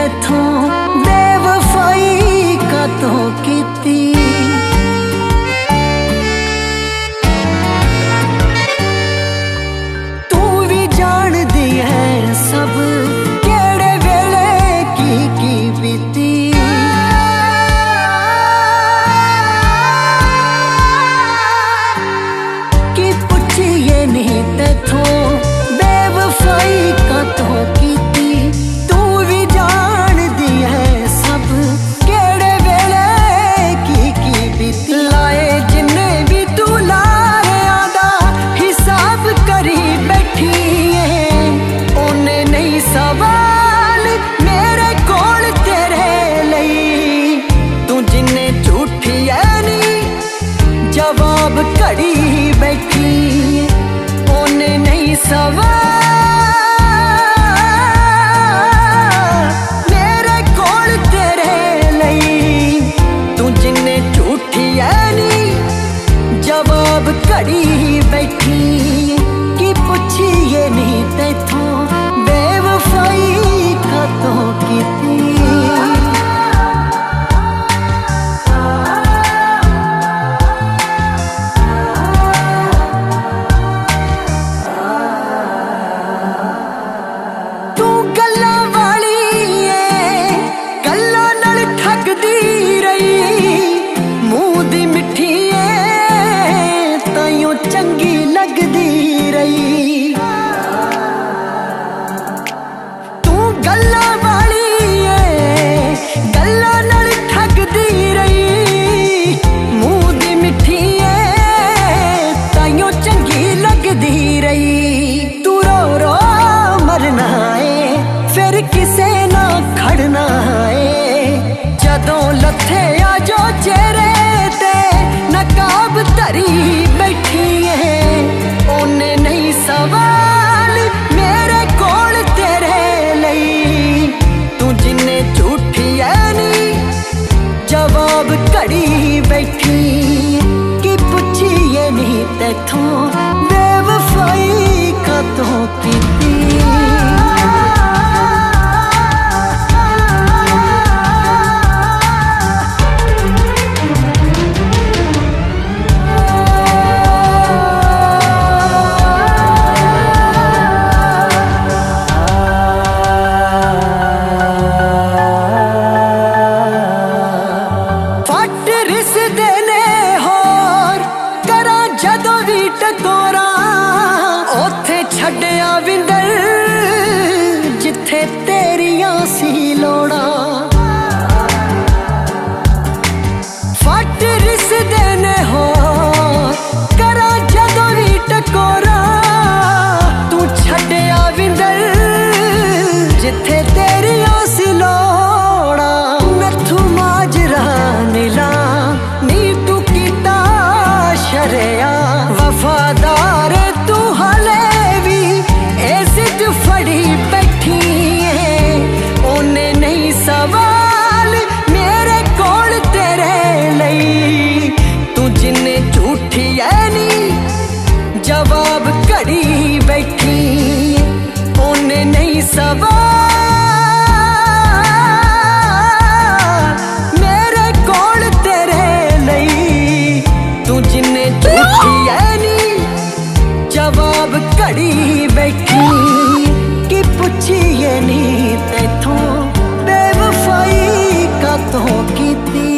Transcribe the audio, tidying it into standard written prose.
तैथों बेवफाई कातों कीती। तू भी जान दी है सब केड़े वेले की बीती। की पुछिए नहीं तैथों बेवफाई कातों कीती। तू भी जान दी है सब केड़े वेले की बीती। लाए जिन्ने भी तू लाया दा हिसाब करी बैठी है। ओने नहीं सवाल मेरे कोल तेरे लई। तू जिन्ने झूठी है नी जवाब घड़ी बैठी है। ओने नहीं सवाल मेरे कोल तेरे लई। तू जिन्ने झूठी है नी जवाब घड़ी बैठी है। की पुछिए नहीं तैथों बेवफाई कातों कीती। चंगी लगदी रही तू गल्लां वाली है। गल्लां नाल ठगदी रही मुंह दी मिठी है ताइयों चंगी लगदी रही। तू रो रो मरना है फिर किसे ना खड़ना है। जदों लथे आ जो चेहरे ते नकाब धरी बैठी है। ओने नहीं सवाल मेरे कोल तेरे लई। तू जिन्ने झूठी है नी जवाब घड़ी बैठी। की पुछिए नहीं तैथों बेवफाई कातों कीती। जदों भी टकोरा ओथे छड्डिया विंदर जिथे तेरियां सी लोड़ा। फट रिसदे ने हो करा जदों भी टकोरा। तू छड्डिया विंदर जिथे तेरियां सी लोड़ा। मैथू माजरा नीला नी तू कीता शरिया। वफादार तू हले भी इज्जत फड़ी बैठी है। ओने नहीं सवाल मेरे कोल तेरे लई। तू जिन्ने झूठी है नी जवाब घड़ी बैठी। ओने नहीं सवाल मेरे कोल तेरे लई। तू जिन्ने झूठी है नी जवाब घड़ी बैठी। की पुछिए नी तैथों बेवफाई कातों कीती।